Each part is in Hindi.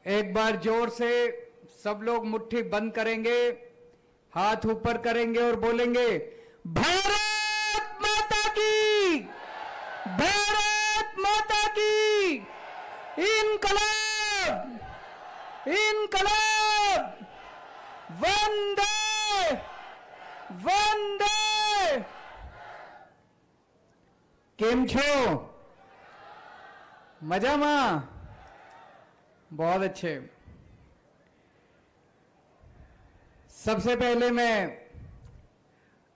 एक बार जोर से सब लोग मुट्ठी बंद करेंगे, हाथ ऊपर करेंगे और बोलेंगे भारत माता की, भारत माता की, इनकलाब, इनकलाब, वंदे वंदे। केम छो? मजाમાં? बहुत अच्छे। सबसे पहले मैं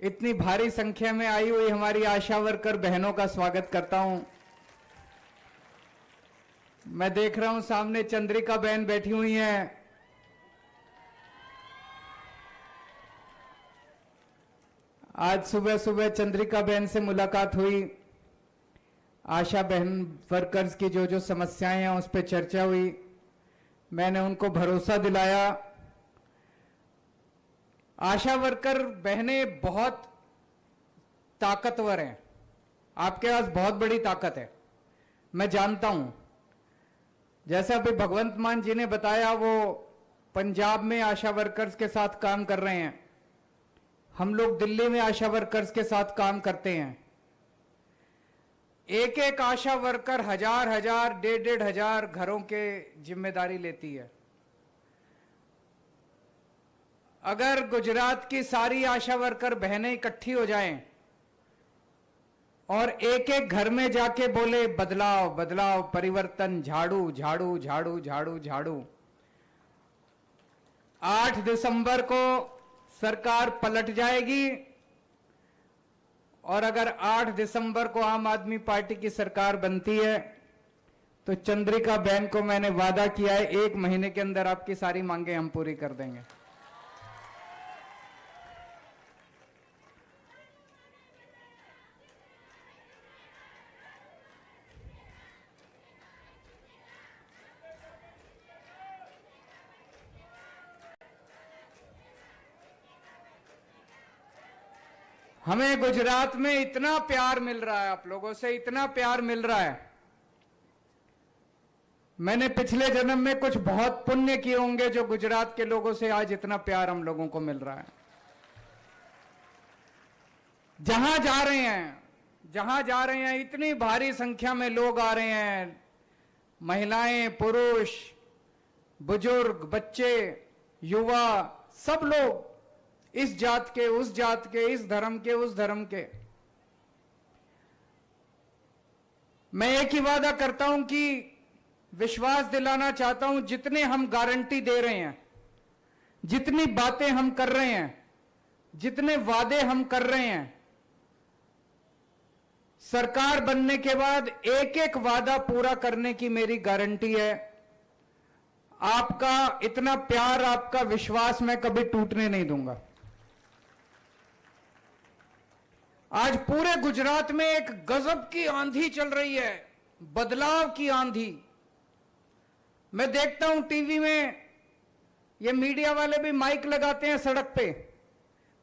इतनी भारी संख्या में आई हुई हमारी आशा वर्कर बहनों का स्वागत करता हूं। मैं देख रहा हूं सामने चंद्रिका बहन बैठी हुई हैं। आज सुबह सुबह चंद्रिका बहन से मुलाकात हुई। आशा बहन वर्कर्स की जो जो समस्याएं हैं उस पर चर्चा हुई। मैंने उनको भरोसा दिलाया। आशा वर्कर बहनें बहुत ताकतवर हैं, आपके पास बहुत बड़ी ताकत है, मैं जानता हूं। जैसा अभी भगवंत मान जी ने बताया, वो पंजाब में आशा वर्कर्स के साथ काम कर रहे हैं। हम लोग दिल्ली में आशा वर्कर्स के साथ काम करते हैं। एक एक आशा वर्कर हजार हजार, डेढ़ डेढ़ हजार घरों के जिम्मेदारी लेती है। अगर गुजरात की सारी आशा वर्कर बहनें इकट्ठी हो जाएं और एक एक घर में जाके बोले बदलाव बदलाव, परिवर्तन, झाड़ू झाड़ू झाड़ू झाड़ू झाड़ू, 8 दिसंबर को सरकार पलट जाएगी। और अगर 8 दिसंबर को आम आदमी पार्टी की सरकार बनती है तो चंद्रिका बहन को मैंने वादा किया है 1 महीने के अंदर आपकी सारी मांगे हम पूरी कर देंगे। हमें गुजरात में इतना प्यार मिल रहा है, आप लोगों से इतना प्यार मिल रहा है। मैंने पिछले जन्म में कुछ बहुत पुण्य किए होंगे जो गुजरात के लोगों से आज इतना प्यार हम लोगों को मिल रहा है। जहां जा रहे हैं, जहां जा रहे हैं, इतनी भारी संख्या में लोग आ रहे हैं, महिलाएं, पुरुष, बुजुर्ग, बच्चे, युवा, सब लोग, इस जात के, उस जात के, इस धर्म के, उस धर्म के। मैं एक ही वादा करता हूं कि विश्वास दिलाना चाहता हूं, जितने हम गारंटी दे रहे हैं, जितनी बातें हम कर रहे हैं, जितने वादे हम कर रहे हैं, सरकार बनने के बाद एक एक वादा पूरा करने की मेरी गारंटी है। आपका इतना प्यार, आपका विश्वास मैं कभी टूटने नहीं दूंगा। आज पूरे गुजरात में एक गजब की आंधी चल रही है, बदलाव की आंधी। मैं देखता हूं टीवी में, ये मीडिया वाले भी माइक लगाते हैं सड़क पे,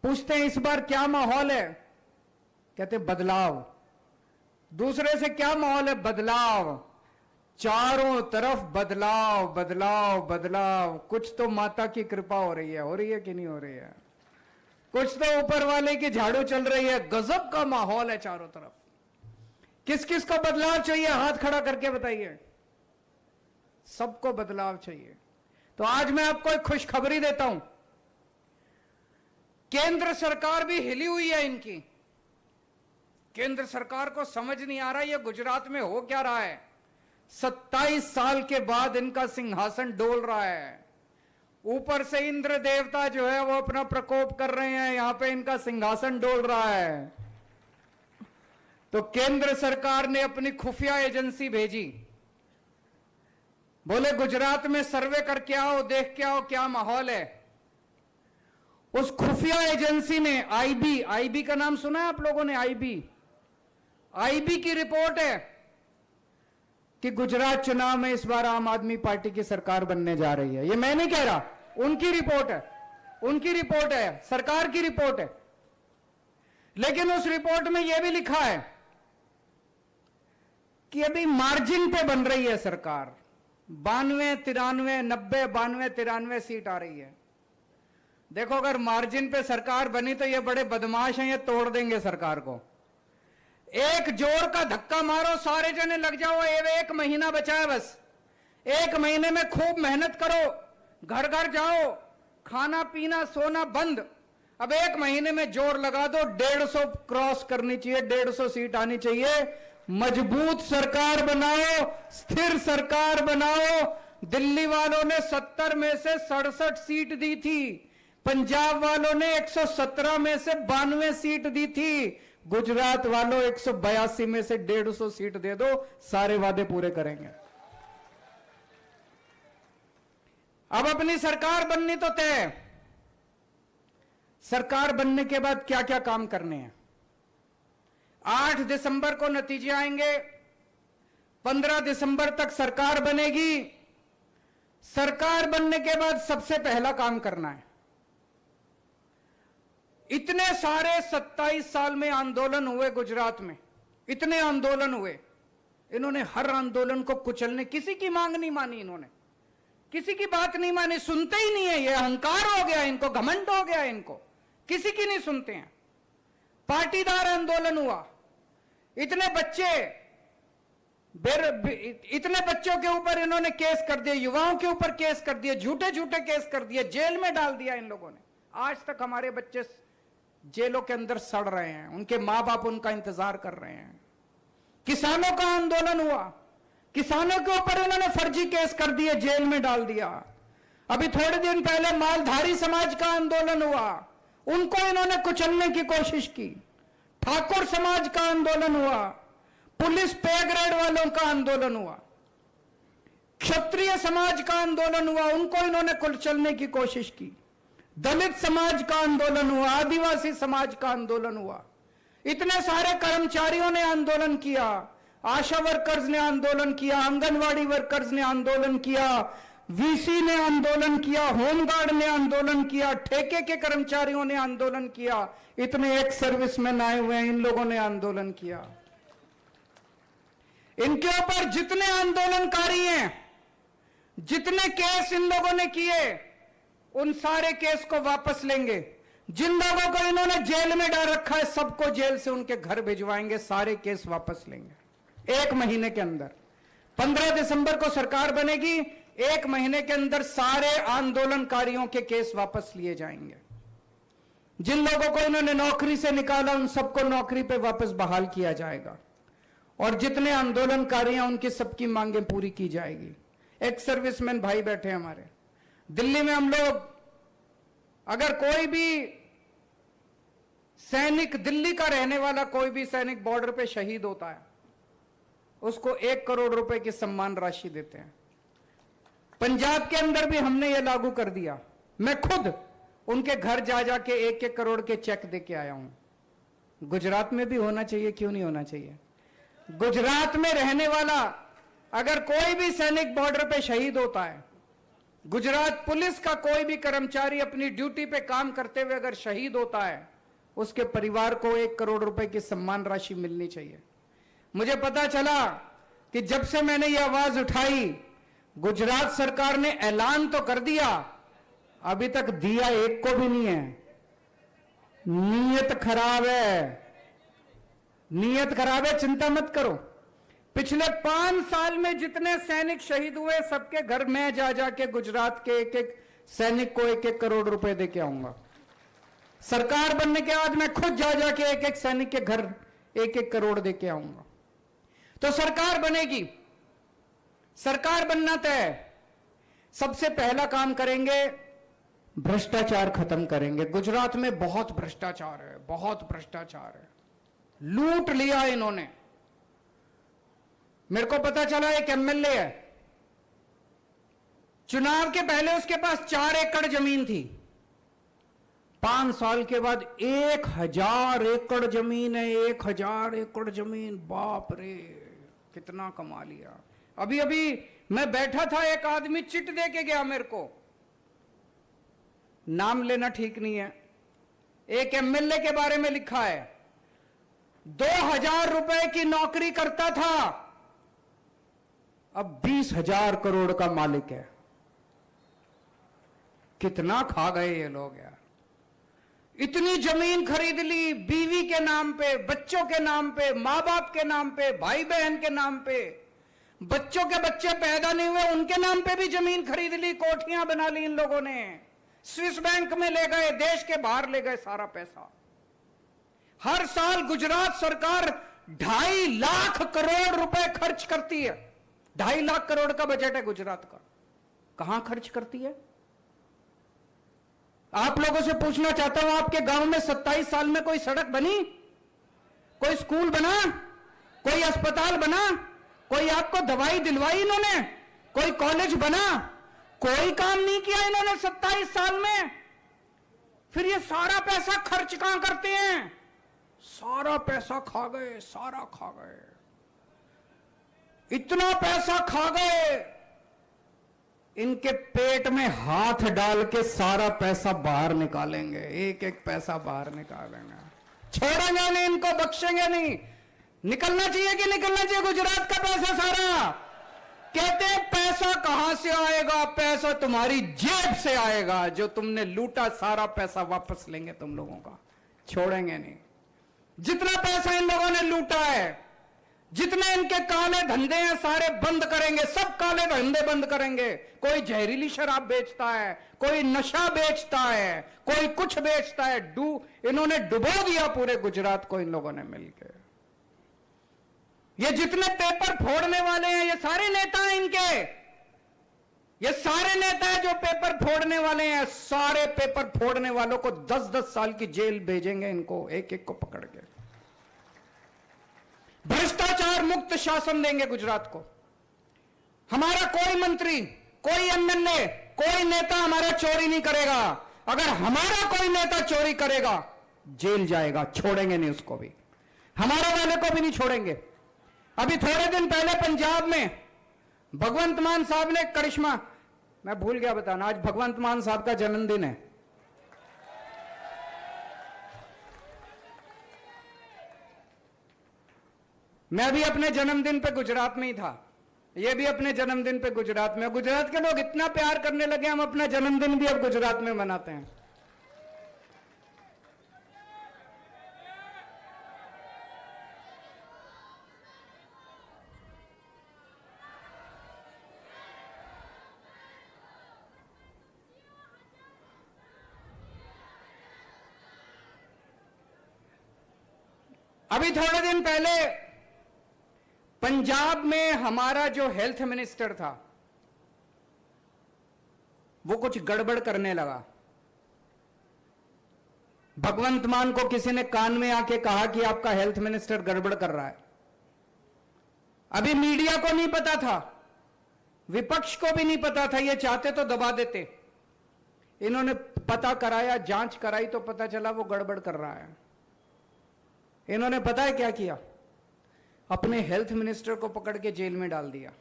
पूछते हैं इस बार क्या माहौल है, कहते बदलाव। दूसरे से क्या माहौल है, बदलाव। चारों तरफ बदलाव बदलाव बदलाव। कुछ तो माता की कृपा हो रही है कि नहीं हो रही है? कुछ तो ऊपर वाले की झाड़ू चल रही है। गजब का माहौल है चारों तरफ। किस किस को बदलाव चाहिए, हाथ खड़ा करके बताइए। सबको बदलाव चाहिए। तो आज मैं आपको एक खुशखबरी देता हूं। केंद्र सरकार भी हिली हुई है इनकी। केंद्र सरकार को समझ नहीं आ रहा ये गुजरात में हो क्या रहा है। 27 साल के बाद इनका सिंहासन डोल रहा है। ऊपर से इंद्र देवता जो है वो अपना प्रकोप कर रहे हैं, यहां पे इनका सिंहासन डोल रहा है। तो केंद्र सरकार ने अपनी खुफिया एजेंसी भेजी, बोले गुजरात में सर्वे करके आओ, देख के आओ क्या माहौल है। उस खुफिया एजेंसी ने आईबी का नाम सुना है आप लोगों ने? आईबी की रिपोर्ट है कि गुजरात चुनाव में इस बार आम आदमी पार्टी की सरकार बनने जा रही है। ये मैं नहीं कह रहा, उनकी रिपोर्ट है, उनकी रिपोर्ट है, सरकार की रिपोर्ट है। लेकिन उस रिपोर्ट में यह भी लिखा है कि अभी मार्जिन पे बन रही है सरकार। 92, 93, 90, 92, 93 सीट आ रही है। देखो, अगर मार्जिन पे सरकार बनी तो ये बड़े बदमाश हैं, ये तोड़ देंगे सरकार को। एक जोर का धक्का मारो, सारे जने लग जाओ। एक महीना बचा है बस। एक महीने में खूब मेहनत करो, घर घर जाओ, खाना पीना सोना बंद। अब एक महीने में जोर लगा दो, 150 क्रॉस करनी चाहिए, 150 सीट आनी चाहिए। मजबूत सरकार बनाओ, स्थिर सरकार बनाओ। दिल्ली वालों ने 70 में से 67 सीट दी थी, पंजाब वालों ने 117 में से 92 सीट दी थी, गुजरात वालों 182 में से 150 सीट दे दो, सारे वादे पूरे करेंगे। अब अपनी सरकार बननी तो तय। सरकार बनने के बाद क्या क्या काम करने हैं? 8 दिसंबर को नतीजे आएंगे, 15 दिसंबर तक सरकार बनेगी। सरकार बनने के बाद सबसे पहला काम करना है, इतने सारे 27 साल में आंदोलन हुए गुजरात में, इतने आंदोलन हुए, इन्होंने हर आंदोलन को कुचलने, किसी की मांग नहीं मानी, इन्होंने किसी की बात नहीं मानी, सुनते ही नहीं है। ये अहंकार हो गया इनको, घमंड हो गया इनको, किसी की नहीं सुनते हैं। पाटीदार आंदोलन हुआ, इतने बच्चों के ऊपर इन्होंने केस कर दिए, युवाओं के ऊपर केस कर दिए, झूठे झूठे केस कर दिए, जेल में डाल दिया इन लोगों ने। आज तक हमारे बच्चे जेलों के अंदर सड़ रहे हैं, उनके मां बाप उनका इंतजार कर रहे हैं। किसानों का आंदोलन हुआ, किसानों के ऊपर इन्होंने फर्जी केस कर दिए, जेल में डाल दिया। अभी थोड़े दिन पहले मालधारी समाज का आंदोलन हुआ, उनको इन्होंने कुचलने की कोशिश की। ठाकुर समाज का आंदोलन हुआ, पुलिस पे ग्रेड वालों का आंदोलन हुआ, क्षत्रिय समाज का आंदोलन हुआ, उनको इन्होंने कुचलने की कोशिश की। दलित समाज का आंदोलन हुआ, आदिवासी समाज का आंदोलन हुआ, इतने सारे कर्मचारियों ने आंदोलन किया, आशा वर्कर्स ने आंदोलन किया, आंगनवाड़ी वर्कर्स ने आंदोलन किया, वीसी ने आंदोलन किया, होमगार्ड ने आंदोलन किया, ठेके के कर्मचारियों ने आंदोलन किया, इतने एक्स सर्विसमैन आए हुए हैं, इन लोगों ने आंदोलन किया। इनके ऊपर जितने आंदोलनकारी हैं, जितने केस इन लोगों ने किए, उन सारे केस को वापस लेंगे। जिन लोगों को इन्होंने जेल में डाल रखा है, सबको जेल से उनके घर भिजवाएंगे, सारे केस वापस लेंगे एक महीने के अंदर। 15 दिसंबर को सरकार बनेगी, एक महीने के अंदर सारे आंदोलनकारियों के केस वापस लिए जाएंगे। जिन लोगों को इन्होंने नौकरी से निकाला, उन सबको नौकरी पे वापस बहाल किया जाएगा, और जितने आंदोलनकारी हैं उनकी सबकी मांगें पूरी की जाएगी। एक्स सर्विसमैन भाई बैठे हमारे दिल्ली में, हम लोग, अगर कोई भी सैनिक, दिल्ली का रहने वाला कोई भी सैनिक बॉर्डर पे शहीद होता है, उसको 1 करोड़ रुपए की सम्मान राशि देते हैं। पंजाब के अंदर भी हमने ये लागू कर दिया। मैं खुद उनके घर जा जाके 1-1 करोड़ के चेक दे के आया हूं। गुजरात में भी होना चाहिए, क्यों नहीं होना चाहिए? गुजरात में रहने वाला अगर कोई भी सैनिक बॉर्डर पे शहीद होता है, गुजरात पुलिस का कोई भी कर्मचारी अपनी ड्यूटी पे काम करते हुए अगर शहीद होता है, उसके परिवार को 1 करोड़ रुपए की सम्मान राशि मिलनी चाहिए। मुझे पता चला कि जब से मैंने ये आवाज उठाई, गुजरात सरकार ने ऐलान तो कर दिया, अभी तक दिया एक को भी नहीं है। नीयत खराब है, नीयत खराब है, चिंता मत करो। पिछले 5 साल में जितने सैनिक शहीद हुए, सबके घर में जा जाके गुजरात के 1-1 सैनिक को 1-1 करोड़ रुपए दे के आऊंगा। सरकार बनने के बाद मैं खुद जा जाके 1-1 सैनिक के घर 1-1 करोड़ दे के आऊंगा। तो सरकार बनेगी, सरकार बनना तय। सबसे पहला काम करेंगे, भ्रष्टाचार खत्म करेंगे। गुजरात में बहुत भ्रष्टाचार है, बहुत भ्रष्टाचार है, लूट लिया इन्होंने। मेरे को पता चला एक एमएलए है, चुनाव के पहले उसके पास 4 एकड़ जमीन थी, 5 साल के बाद 1000 एकड़ जमीन है। 1000 एकड़ जमीन, बाप रे, कितना कमा लिया। अभी अभी मैं बैठा था, एक आदमी चिट दे के गया मेरे को, नाम लेना ठीक नहीं है, एक एमएलए के बारे में लिखा है, 2000 रुपए की नौकरी करता था, अब 20,000 करोड़ का मालिक है। कितना खा गए ये लोग यार। इतनी जमीन खरीद ली बीवी के नाम पे, बच्चों के नाम पे, मां बाप के नाम पे, भाई बहन के नाम पे, बच्चों के बच्चे पैदा नहीं हुए उनके नाम पे भी जमीन खरीद ली, कोठियां बना ली इन लोगों ने, स्विस बैंक में ले गए, देश के बाहर ले गए सारा पैसा। हर साल गुजरात सरकार 2.5 लाख करोड़ रुपए खर्च करती है। 2.5 लाख करोड़ का बजट है गुजरात का। कहां खर्च करती है? आप लोगों से पूछना चाहता हूं, आपके गांव में 27 साल में कोई सड़क बनी, कोई स्कूल बना, कोई अस्पताल बना, कोई आपको दवाई दिलवाई इन्होंने, कोई कॉलेज बना? कोई काम नहीं किया इन्होंने 27 साल में। फिर ये सारा पैसा खर्च कहां करते हैं? सारा पैसा खा गए, सारा खा गए। इतना पैसा खा गए, इनके पेट में हाथ डाल के सारा पैसा बाहर निकालेंगे, एक एक पैसा बाहर निकालेंगे, छोड़ेंगे नहीं इनको, बख्शेंगे नहीं। निकलना चाहिए कि निकलना चाहिए गुजरात का पैसा सारा? कहते हैं पैसा कहां से आएगा? पैसा तुम्हारी जेब से आएगा, जो तुमने लूटा सारा पैसा वापस लेंगे तुम लोगों का, छोड़ेंगे नहीं। जितना पैसा इन लोगों ने लूटा है, जितने इनके काले धंधे हैं सारे बंद करेंगे, सब काले धंधे बंद करेंगे। कोई जहरीली शराब बेचता है, कोई नशा बेचता है, कोई कुछ बेचता है, इन्होंने डुबो दिया पूरे गुजरात को इन लोगों ने मिलकर। ये जितने पेपर फोड़ने वाले हैं ये सारे नेता हैं इनके, ये सारे नेता हैं जो पेपर फोड़ने वाले हैं। सारे पेपर फोड़ने वालों को 10-10 साल की जेल भेजेंगे इनको, एक एक को पकड़ के। भ्रष्टाचार मुक्त शासन देंगे गुजरात को। हमारा कोई मंत्री, कोई एमएलए, कोई नेता हमारा चोरी नहीं करेगा। अगर हमारा कोई नेता चोरी करेगा जेल जाएगा, छोड़ेंगे नहीं उसको भी, हमारे वाले को भी नहीं छोड़ेंगे। अभी थोड़े दिन पहले पंजाब में भगवंत मान साहब ने करिश्मा, मैं भूल गया बताना, आज भगवंत मान साहब का जन्मदिन है। मैं भी अपने जन्मदिन पे गुजरात में ही था, ये भी अपने जन्मदिन पे गुजरात में। गुजरात के लोग इतना प्यार करने लगे, हम अपना जन्मदिन भी अब गुजरात में मनाते हैं। अभी थोड़े दिन पहले पंजाब में हमारा जो हेल्थ मिनिस्टर था वो कुछ गड़बड़ करने लगा। भगवंत मान को किसी ने कान में आके कहा कि आपका हेल्थ मिनिस्टर गड़बड़ कर रहा है। अभी मीडिया को नहीं पता था, विपक्ष को भी नहीं पता था, ये चाहते तो दबा देते। इन्होंने पता कराया, जांच कराई तो पता चला वो गड़बड़ कर रहा है। इन्होंने पता है क्या किया? अपने हेल्थ मिनिस्टर को पकड़ के जेल में डाल दिया।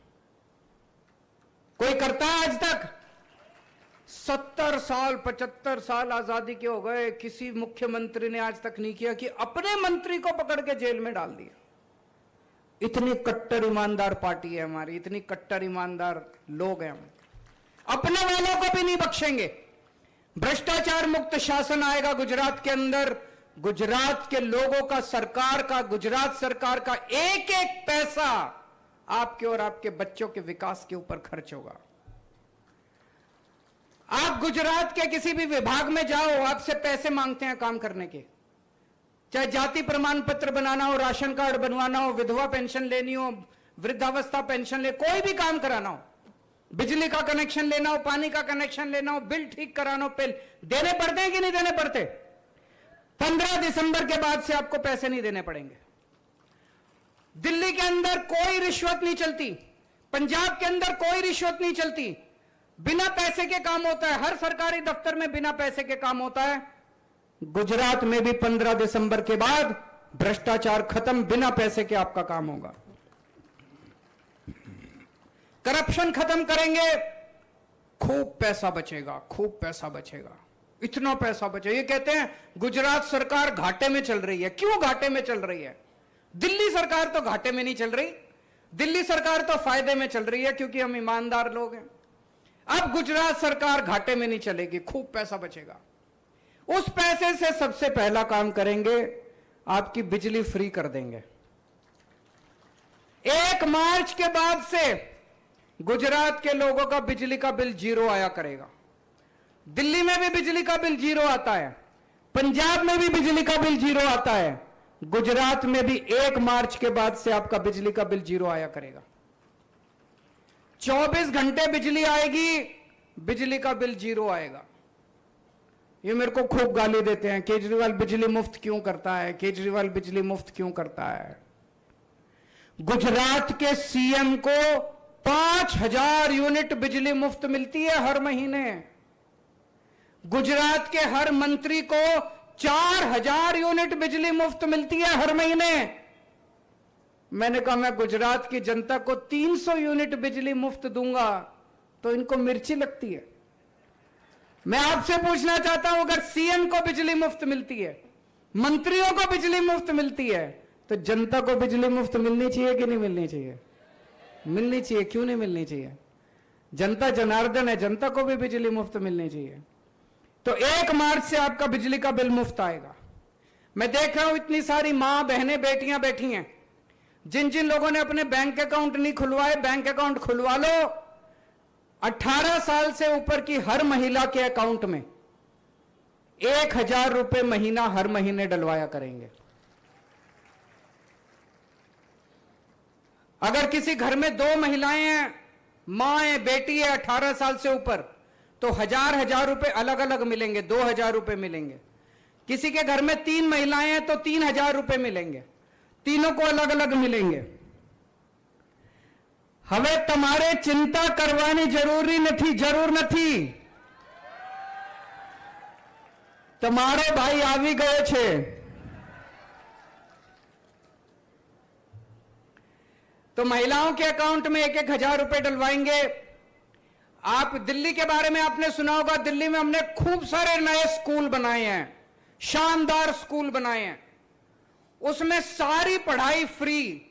कोई करता है आज तक? 70 साल 75 साल आजादी के हो गए, किसी मुख्यमंत्री ने आज तक नहीं किया कि अपने मंत्री को पकड़ के जेल में डाल दिया। इतनी कट्टर ईमानदार पार्टी है हमारी, इतनी कट्टर ईमानदार लोग हैं हम, अपने वालों को भी नहीं बख्शेंगे। भ्रष्टाचार मुक्त शासन आएगा गुजरात के अंदर। गुजरात के लोगों का, सरकार का, गुजरात सरकार का एक एक पैसा आपके और आपके बच्चों के विकास के ऊपर खर्च होगा। आप गुजरात के किसी भी विभाग में जाओ, आपसे पैसे मांगते हैं काम करने के, चाहे जाति प्रमाण पत्र बनाना हो, राशन कार्ड बनवाना हो, विधवा पेंशन लेनी हो, वृद्धावस्था पेंशन ले, कोई भी काम कराना हो, बिजली का कनेक्शन लेना हो, पानी का कनेक्शन लेना हो, बिल ठीक कराना हो, बिल देने पड़ते हैं कि नहीं देने पड़ते? 15 दिसंबर के बाद से आपको पैसे नहीं देने पड़ेंगे। दिल्ली के अंदर कोई रिश्वत नहीं चलती, पंजाब के अंदर कोई रिश्वत नहीं चलती, बिना पैसे के काम होता है। हर सरकारी दफ्तर में बिना पैसे के काम होता है। गुजरात में भी 15 दिसंबर के बाद भ्रष्टाचार खत्म, बिना पैसे के आपका काम होगा। करप्शन खत्म करेंगे, खूब पैसा बचेगा, खूब पैसा बचेगा, इतना पैसा बचे। ये कहते हैं गुजरात सरकार घाटे में चल रही है। क्यों घाटे में चल रही है? दिल्ली सरकार तो घाटे में नहीं चल रही। दिल्ली सरकार तो फायदे में चल रही है क्योंकि हम ईमानदार लोग हैं। अब गुजरात सरकार घाटे में नहीं चलेगी, खूब पैसा बचेगा। उस पैसे से सबसे पहला काम करेंगे, आपकी बिजली फ्री कर देंगे। 1 मार्च के बाद से गुजरात के लोगों का बिजली का बिल 0 आया करेगा। दिल्ली में भी बिजली का बिल 0 आता है, पंजाब में भी बिजली का बिल 0 आता है, गुजरात में भी 1 मार्च के बाद से आपका बिजली का बिल 0 आया करेगा। 24 घंटे बिजली आएगी, बिजली का बिल 0 आएगा। ये मेरे को खूब गाली देते हैं, केजरीवाल बिजली मुफ्त क्यों करता है, केजरीवाल बिजली मुफ्त क्यों करता है। गुजरात के सीएम को 5000 यूनिट बिजली मुफ्त मिलती है हर महीने। गुजरात के हर मंत्री को 4000 यूनिट बिजली मुफ्त मिलती है हर महीने। मैंने कहा मैं गुजरात की जनता को 300 यूनिट बिजली मुफ्त दूंगा तो इनको मिर्ची लगती है। मैं आपसे पूछना चाहता हूं, अगर सीएम को बिजली मुफ्त मिलती है, मंत्रियों को बिजली मुफ्त मिलती है, तो जनता को बिजली मुफ्त मिलनी चाहिए कि नहीं मिलनी चाहिए? मिलनी चाहिए। क्यों नहीं मिलनी चाहिए? जनता जनार्दन है, जनता को भी बिजली मुफ्त मिलनी चाहिए। तो 1 मार्च से आपका बिजली का बिल मुफ्त आएगा। मैं देख रहा हूं इतनी सारी मां बहनें बेटियां बैठी हैं, जिन जिन लोगों ने अपने बैंक अकाउंट नहीं खुलवाए, बैंक अकाउंट खुलवा लो। 18 साल से ऊपर की हर महिला के अकाउंट में 1000 रुपए महीना हर महीने डलवाया करेंगे। अगर किसी घर में 2 महिलाएं हैं, मां है, बेटी है 18 साल से ऊपर, तो 1000 रुपए अलग अलग मिलेंगे, 2000 रुपए मिलेंगे। किसी के घर में 3 महिलाएं हैं तो 3000 रुपए मिलेंगे, तीनों को अलग अलग मिलेंगे। हमें तुम्हारे चिंता करवानी जरूर नहीं। तुम्हारे भाई आवी गए छे। तो महिलाओं के अकाउंट में 1-1000 रुपए डलवाएंगे। आप दिल्ली के बारे में आपने सुना होगा, दिल्ली में हमने खूब सारे नए स्कूल बनाए हैं, शानदार स्कूल बनाए हैं। उसमें सारी पढ़ाई फ्री।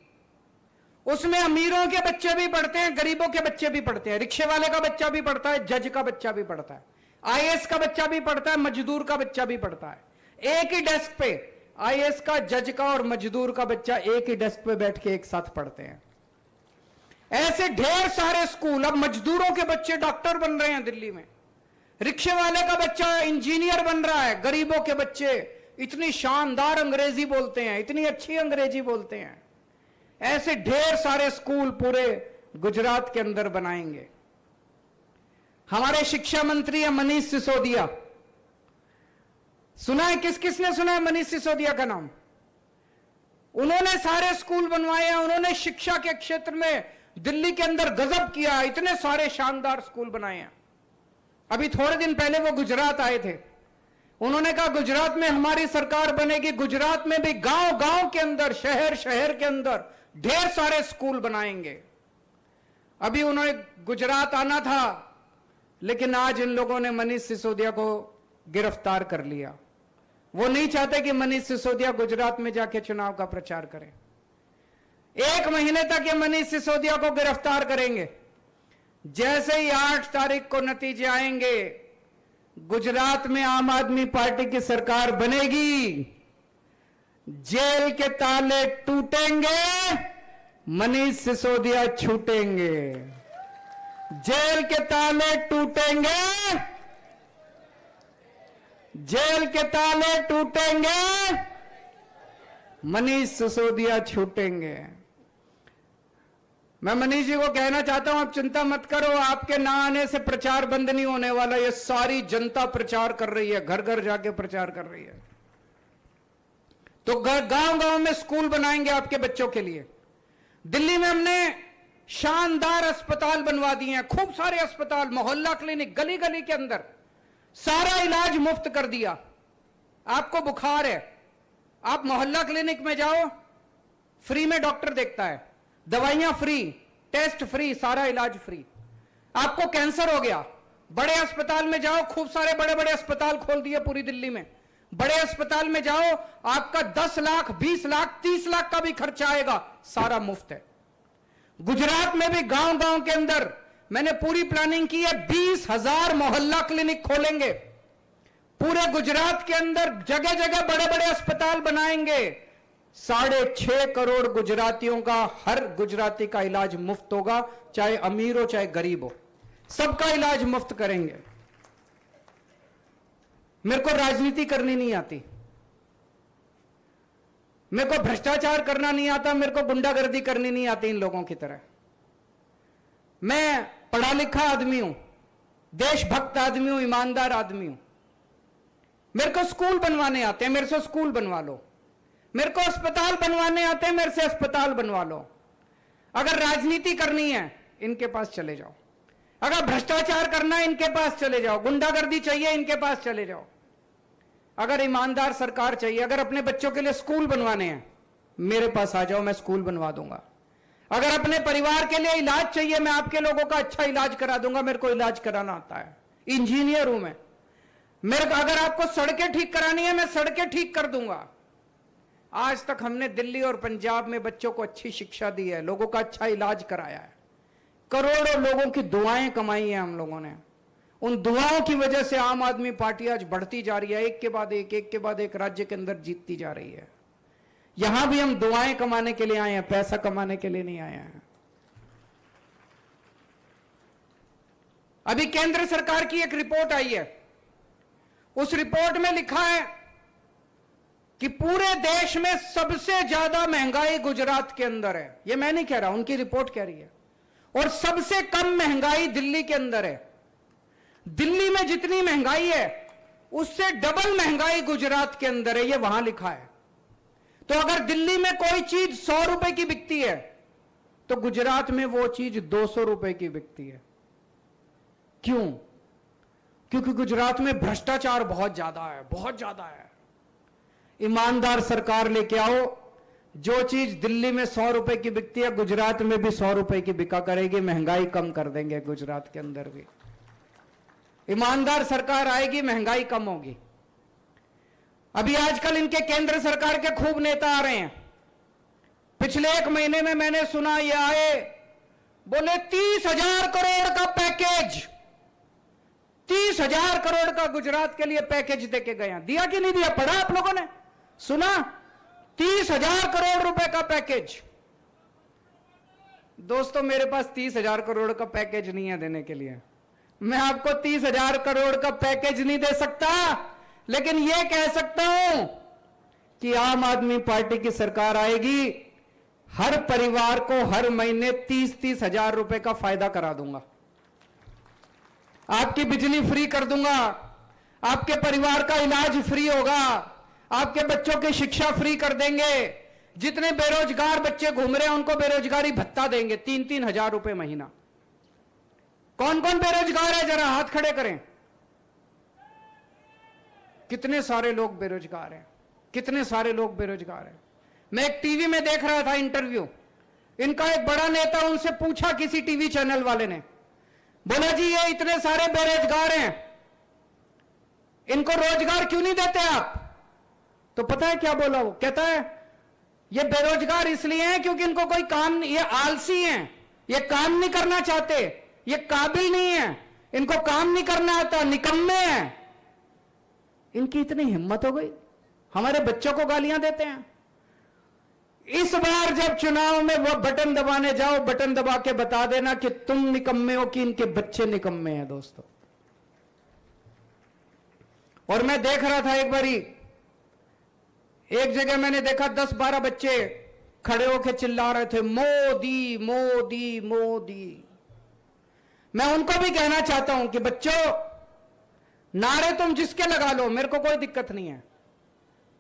उसमें अमीरों के बच्चे भी पढ़ते हैं, गरीबों के बच्चे भी पढ़ते हैं, रिक्शे वाले का बच्चा भी पढ़ता है, जज का बच्चा भी पढ़ता है, आईएएस का बच्चा भी पढ़ता है, मजदूर का बच्चा भी पढ़ता है। एक ही डेस्क पे आईएएस का, जज का और मजदूर का बच्चा एक ही डेस्क पे बैठ के एक साथ पढ़ते हैं। ऐसे ढेर सारे स्कूल। अब मजदूरों के बच्चे डॉक्टर बन रहे हैं दिल्ली में, रिक्शे वाले का बच्चा इंजीनियर बन रहा है, गरीबों के बच्चे इतनी शानदार अंग्रेजी बोलते हैं, इतनी अच्छी अंग्रेजी बोलते हैं। ऐसे ढेर सारे स्कूल पूरे गुजरात के अंदर बनाएंगे। हमारे शिक्षा मंत्री है मनीष सिसोदिया। सुना है? किस किसने सुना है मनीष सिसोदिया का नाम? उन्होंने सारे स्कूल बनवाए हैं, उन्होंने शिक्षा के क्षेत्र में दिल्ली के अंदर गजब किया, इतने सारे शानदार स्कूल बनाए हैं। अभी थोड़े दिन पहले वो गुजरात आए थे। उन्होंने कहा गुजरात में हमारी सरकार बनेगी, गुजरात में भी गांव गांव के अंदर, शहर शहर के अंदर ढेर सारे स्कूल बनाएंगे। अभी उन्होंने गुजरात आना था, लेकिन आज इन लोगों ने मनीष सिसोदिया को गिरफ्तार कर लिया। वो नहीं चाहते कि मनीष सिसोदिया गुजरात में जाके चुनाव का प्रचार करें। 1 महीने तक ये मनीष सिसोदिया को गिरफ्तार करेंगे। जैसे ही 8 तारीख को नतीजे आएंगे, गुजरात में आम आदमी पार्टी की सरकार बनेगी, जेल के ताले टूटेंगे, मनीष सिसोदिया छूटेंगे। जेल के ताले टूटेंगे, जेल के ताले टूटेंगे, मनीष सिसोदिया छूटेंगे। मैं मनीष जी को कहना चाहता हूं, आप चिंता मत करो, आपके ना आने से प्रचार बंद नहीं होने वाला। ये सारी जनता प्रचार कर रही है, घर घर जाके प्रचार कर रही है। तो गांव गांव में स्कूल बनाएंगे आपके बच्चों के लिए। दिल्ली में हमने शानदार अस्पताल बनवा दिए हैं, खूब सारे अस्पताल, मोहल्ला क्लिनिक, गली गली के अंदर सारा इलाज मुफ्त कर दिया। आपको बुखार है, आप मोहल्ला क्लिनिक में जाओ, फ्री में डॉक्टर देखता है, दवाइयां फ्री, टेस्ट फ्री, सारा इलाज फ्री। आपको कैंसर हो गया, बड़े अस्पताल में जाओ, खूब सारे बड़े बड़े अस्पताल खोल दिए पूरी दिल्ली में। बड़े अस्पताल में जाओ, आपका 10 लाख, 20 लाख, 30 लाख का भी खर्चा आएगा, सारा मुफ्त है। गुजरात में भी गांव गांव के अंदर मैंने पूरी प्लानिंग की है, 20,000 मोहल्ला क्लिनिक खोलेंगे। पूरे गुजरात के अंदर जगह जगह बड़े बड़े अस्पताल बनाएंगे। 6.5 करोड़ गुजरातियों का, हर गुजराती का इलाज मुफ्त होगा, चाहे अमीर हो चाहे गरीब हो, सबका इलाज मुफ्त करेंगे। मेरे को राजनीति करनी नहीं आती, मेरे को भ्रष्टाचार करना नहीं आता, मेरे को गुंडागर्दी करनी नहीं आती इन लोगों की तरह। मैं पढ़ा लिखा आदमी हूं, देशभक्त आदमी हूं, ईमानदार आदमी हूं। मेरे को स्कूल बनवाने आते हैं, मेरे से स्कूल बनवा लो। मेरे को अस्पताल बनवाने आते हैं, मेरे से अस्पताल बनवा लो। अगर राजनीति करनी है इनके पास चले जाओ, अगर भ्रष्टाचार करना है इनके पास चले जाओ, गुंडागर्दी चाहिए इनके पास चले जाओ। अगर ईमानदार सरकार चाहिए, अगर अपने बच्चों के लिए स्कूल बनवाने हैं मेरे पास आ जाओ, मैं स्कूल बनवा दूंगा। अगर अपने परिवार के लिए इलाज चाहिए, मैं आपके लोगों का अच्छा इलाज करा दूंगा, मेरे को इलाज कराना आता है, इंजीनियर हूं मैं। मेरे को अगर आपको सड़कें ठीक करानी है मैं सड़कें ठीक कर दूंगा। आज तक हमने दिल्ली और पंजाब में बच्चों को अच्छी शिक्षा दी है, लोगों का अच्छा इलाज कराया है, करोड़ों लोगों की दुआएं कमाई हैं हम लोगों ने। उन दुआओं की वजह से आम आदमी पार्टी आज बढ़ती जा रही है, एक के बाद एक राज्य के अंदर जीतती जा रही है। यहां भी हम दुआएं कमाने के लिए आए हैं, पैसा कमाने के लिए नहीं आए हैं। अभी केंद्र सरकार की एक रिपोर्ट आई है, उस रिपोर्ट में लिखा है कि पूरे देश में सबसे ज्यादा महंगाई गुजरात के अंदर है। यह मैं नहीं कह रहा, उनकी रिपोर्ट कह रही है। और सबसे कम महंगाई दिल्ली के अंदर है। दिल्ली में जितनी महंगाई है उससे डबल महंगाई गुजरात के अंदर है, यह वहां लिखा है। तो अगर दिल्ली में कोई चीज 100 रुपए की बिकती है तो गुजरात में वो चीज 200 रुपए की बिकती है। क्यों? क्योंकि गुजरात में भ्रष्टाचार बहुत ज्यादा है, बहुत ज्यादा है। ईमानदार सरकार लेके आओ, जो चीज दिल्ली में 100 रुपए की बिकती है गुजरात में भी 100 रुपए की बिका करेगी, महंगाई कम कर देंगे गुजरात के अंदर भी। ईमानदार सरकार आएगी, महंगाई कम होगी। अभी आजकल इनके केंद्र सरकार के खूब नेता आ रहे हैं। पिछले 1 महीने में मैंने सुना ये आए, बोले 30,000 करोड़ का पैकेज, 30,000 करोड़ का गुजरात के लिए पैकेज देके गए। दिया कि नहीं दिया? पढ़ा आप लोगों ने? सुना? 30,000 करोड़ रुपए का पैकेज। दोस्तों मेरे पास 30,000 करोड़ का पैकेज नहीं है देने के लिए। मैं आपको 30,000 करोड़ का पैकेज नहीं दे सकता, लेकिन यह कह सकता हूं कि आम आदमी पार्टी की सरकार आएगी, हर परिवार को हर महीने 30-30 हजार रुपए का फायदा करा दूंगा। आपकी बिजली फ्री कर दूंगा, आपके परिवार का इलाज फ्री होगा, आपके बच्चों की शिक्षा फ्री कर देंगे। जितने बेरोजगार बच्चे घूम रहे हैं उनको बेरोजगारी भत्ता देंगे, 3-3 हजार रुपए महीना। कौन कौन बेरोजगार है जरा हाथ खड़े करें। कितने सारे लोग बेरोजगार हैं, कितने सारे लोग बेरोजगार हैं। मैं एक टीवी में देख रहा था इंटरव्यू, इनका एक बड़ा नेता, उनसे पूछा किसी टीवी चैनल वाले ने, बोला जी ये इतने सारे बेरोजगार हैं, इनको रोजगार क्यों नहीं देते आप? तो पता है क्या बोला वो? कहता है ये बेरोजगार इसलिए हैं क्योंकि इनको कोई काम नहीं, ये आलसी हैं, ये काम नहीं करना चाहते, ये काबिल नहीं है, इनको काम नहीं करना आता, निकम्मे हैं। इनकी इतनी हिम्मत हो गई, हमारे बच्चों को गालियां देते हैं। इस बार जब चुनाव में वो बटन दबाने जाओ, बटन दबा के बता देना कि तुम निकम्मे हो कि इनके बच्चे निकम्मे हैं दोस्तों। और मैं देख रहा था एक बारी, एक जगह मैंने देखा 10-12 बच्चे खड़े होकर चिल्ला रहे थे मोदी मोदी मोदी। मैं उनको भी कहना चाहता हूं कि बच्चों, नारे तुम जिसके लगा लो, मेरे को कोई दिक्कत नहीं है,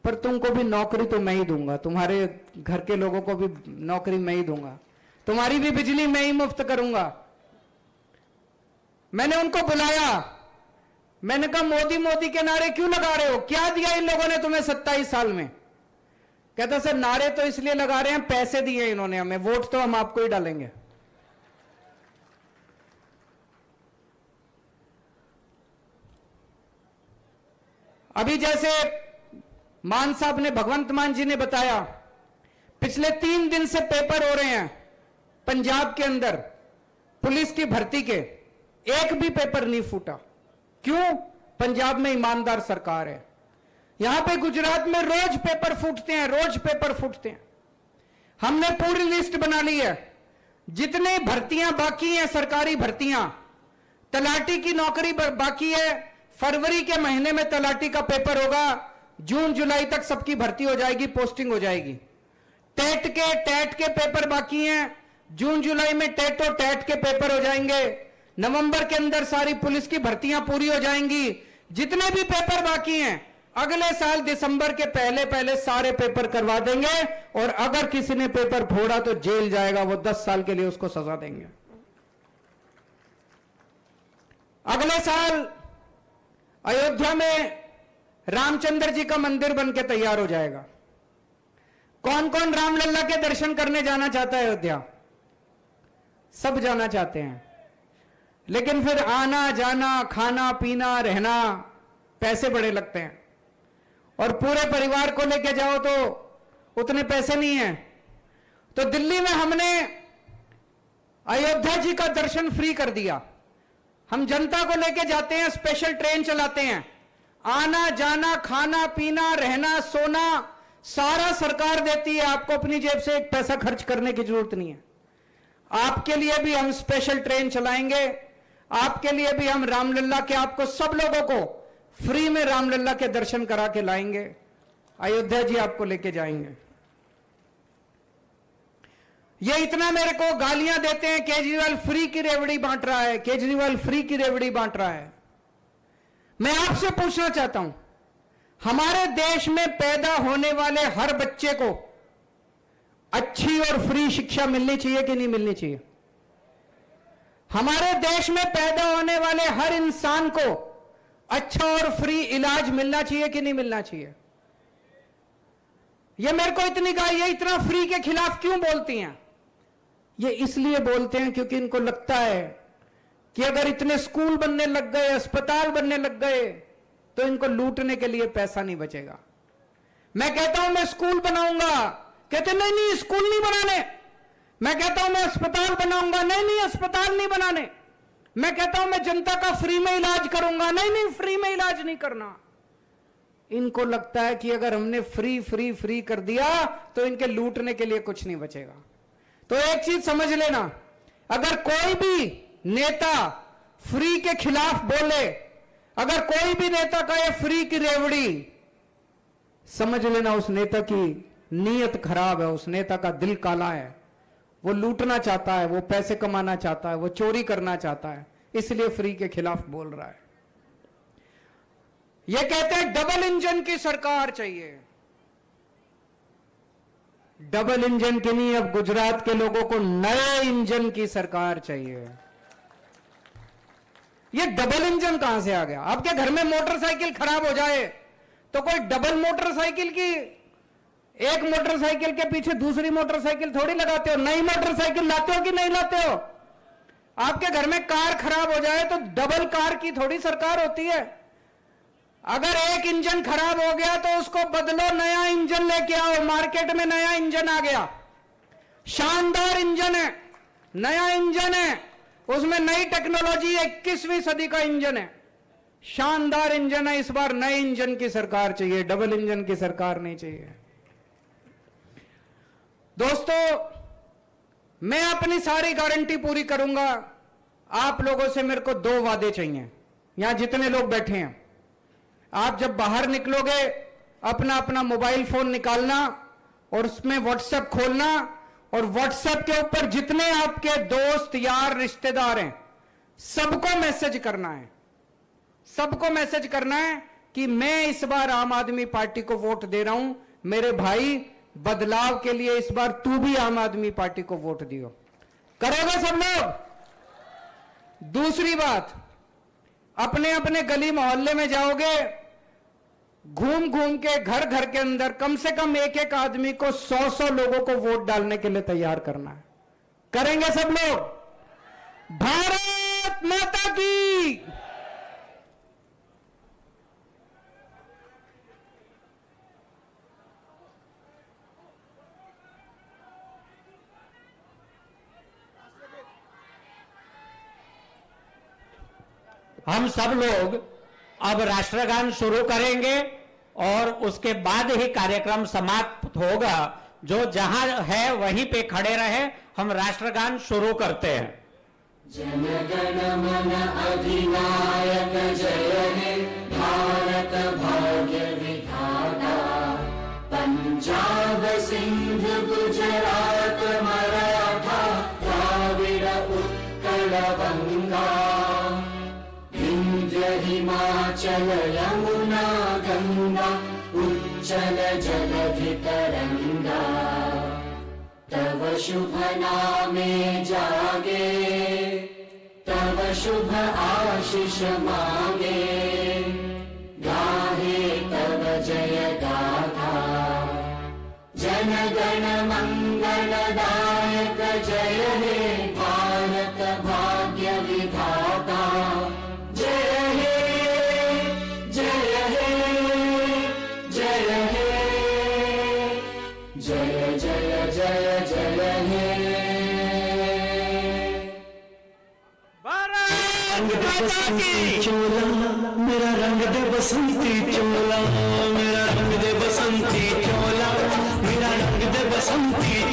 पर तुमको भी नौकरी तो मैं ही दूंगा, तुम्हारे घर के लोगों को भी नौकरी मैं ही दूंगा, तुम्हारी भी बिजली मैं ही मुफ्त करूंगा। मैंने उनको बुलाया, मैंने कहा मोदी मोदी के नारे क्यों लगा रहे हो, क्या दिया इन लोगों ने तुम्हें 27 साल में? कहता सर नारे तो इसलिए लगा रहे हैं, पैसे दिए इन्होंने हमें, वोट तो हम आपको ही डालेंगे। अभी जैसे मान साहब ने, भगवंत मान जी ने बताया, पिछले 3 दिन से पेपर हो रहे हैं, पंजाब के अंदर पुलिस की भर्ती के एक भी पेपर नहीं फूटा। क्यों? पंजाब में ईमानदार सरकार है। यहां पे गुजरात में रोज पेपर फूटते हैं, रोज पेपर फूटते हैं। हमने पूरी लिस्ट बना ली है, जितनी भर्तियां बाकी हैं, सरकारी भर्तियां, तलाटी की नौकरी बाकी है, फरवरी के महीने में तलाटी का पेपर होगा, जून जुलाई तक सबकी भर्ती हो जाएगी, पोस्टिंग हो जाएगी। टेट के पेपर बाकी हैं, जून जुलाई में टेट के पेपर हो जाएंगे, नवंबर के अंदर सारी पुलिस की भर्तियां पूरी हो जाएंगी। जितने भी पेपर बाकी हैं अगले साल दिसंबर के पहले पहले सारे पेपर करवा देंगे, और अगर किसी ने पेपर फोड़ा तो जेल जाएगा, वो 10 साल के लिए उसको सजा देंगे। अगले साल अयोध्या में रामचंद्र जी का मंदिर बनके तैयार हो जाएगा। कौन कौन रामलल्ला के दर्शन करने जाना चाहता है अयोध्या? सब जाना चाहते हैं, लेकिन फिर आना जाना, खाना पीना, रहना, पैसे बड़े लगते हैं, और पूरे परिवार को लेके जाओ तो उतने पैसे नहीं हैं। तो दिल्ली में हमने अयोध्या जी का दर्शन फ्री कर दिया। हम जनता को लेके जाते हैं, स्पेशल ट्रेन चलाते हैं, आना जाना, खाना पीना, रहना, सोना सारा सरकार देती है। आपको अपनी जेब से एक पैसा खर्च करने की जरूरत नहीं है। आपके लिए भी हम स्पेशल ट्रेन चलाएंगे, आपके लिए भी हम रामलल्ला के, आपको सब लोगों को फ्री में रामलल्ला के दर्शन करा के लाएंगे। अयोध्या जी आपको लेके जाएंगे। ये इतना मेरे को गालियां देते हैं, केजरीवाल फ्री की रेवड़ी बांट रहा है, केजरीवाल फ्री की रेवड़ी बांट रहा है। मैं आपसे पूछना चाहता हूं, हमारे देश में पैदा होने वाले हर बच्चे को अच्छी और फ्री शिक्षा मिलनी चाहिए कि नहीं मिलनी चाहिए? हमारे देश में पैदा होने वाले हर इंसान को अच्छा और फ्री इलाज मिलना चाहिए कि नहीं मिलना चाहिए? ये मेरे को इतनी ये इतना फ्री के खिलाफ क्यों बोलती हैं? ये इसलिए बोलते हैं क्योंकि इनको लगता है कि अगर इतने स्कूल बनने लग गए, अस्पताल बनने लग गए, तो इनको लूटने के लिए पैसा नहीं बचेगा। मैं कहता हूं मैं स्कूल बनाऊंगा, कहते नहीं नहीं स्कूल नहीं बनाने। मैं कहता हूं मैं अस्पताल बनाऊंगा, नहीं नहीं अस्पताल नहीं बनाने। मैं कहता हूं मैं जनता का फ्री में इलाज करूंगा, नहीं नहीं फ्री में इलाज नहीं करना। इनको लगता है कि अगर हमने फ्री फ्री फ्री कर दिया तो इनके लूटने के लिए कुछ नहीं बचेगा। तो एक चीज समझ लेना, अगर कोई भी नेता फ्री के खिलाफ बोले, अगर कोई भी नेता का ये फ्री की रेवड़ी, समझ लेना उस नेता की नीयत खराब है, उस नेता का दिल काला है। वो लूटना चाहता है, वो पैसे कमाना चाहता है, वो चोरी करना चाहता है, इसलिए फ्री के खिलाफ बोल रहा है। ये कहते हैं डबल इंजन की सरकार चाहिए। डबल इंजन की नहीं, अब गुजरात के लोगों को नए इंजन की सरकार चाहिए। ये डबल इंजन कहां से आ गया? आपके घर में मोटरसाइकिल खराब हो जाए तो कोई डबल मोटरसाइकिल की, एक मोटरसाइकिल के पीछे दूसरी मोटरसाइकिल थोड़ी लगाते हो, नई मोटरसाइकिल लाते हो कि नहीं लाते हो? आपके घर में कार खराब हो जाए तो डबल कार की थोड़ी सरकार होती है। अगर एक इंजन खराब हो गया तो उसको बदलो, नया इंजन लेके आओ। मार्केट में नया इंजन आ गया, शानदार इंजन है, नया इंजन है, उसमें नई टेक्नोलॉजी, 21वीं सदी का इंजन है, शानदार इंजन है। इस बार नए इंजन की सरकार चाहिए, डबल इंजन की सरकार नहीं चाहिए। दोस्तों, मैं अपनी सारी गारंटी पूरी करूंगा। आप लोगों से मेरे को 2 वादे चाहिए। यहां जितने लोग बैठे हैं, आप जब बाहर निकलोगे अपना अपना मोबाइल फोन निकालना और उसमें व्हाट्सएप खोलना, और व्हाट्सएप के ऊपर जितने आपके दोस्त यार रिश्तेदार हैं सबको मैसेज करना है, सबको मैसेज करना है कि मैं इस बार आम आदमी पार्टी को वोट दे रहा हूं। मेरे भाई, बदलाव के लिए इस बार तू भी आम आदमी पार्टी को वोट दियो। करोगे सब लोग? दूसरी बात, अपने अपने गली मोहल्ले में जाओगे, घूम घूम के घर घर के अंदर कम से कम एक एक आदमी को 100-100 लोगों को वोट डालने के लिए तैयार करना है। करेंगे सब लोग? भारत माता की। हम सब लोग अब राष्ट्रगान शुरू करेंगे और उसके बाद ही कार्यक्रम समाप्त होगा। जो जहां है वहीं पे खड़े रहे, हम राष्ट्रगान शुरू करते हैं। जन गण मन अधिनायक जय हे भारत भाग्य विधाता। पंजाब सिंध गुजरात मराठा द्राविड़ उत्कल बंगा। विंध्य हिमाचल यमुना गंगा उच्चल जलधि तरंगा। तव शुभ नामे जागे, तव शुभ आशीष मांगे। गाहे तव जय गाथा, जन गण मंगलदायक जय हे भारत भाग्य विधाता। जय हे जय हे जय हे, जय जय जय जय हे। रंग दे बसंती चोला मेरा, रंग दे बसंती चोला मेरा, रंग दे बसंती चोला मेरा, रंग दे बसंती चोला।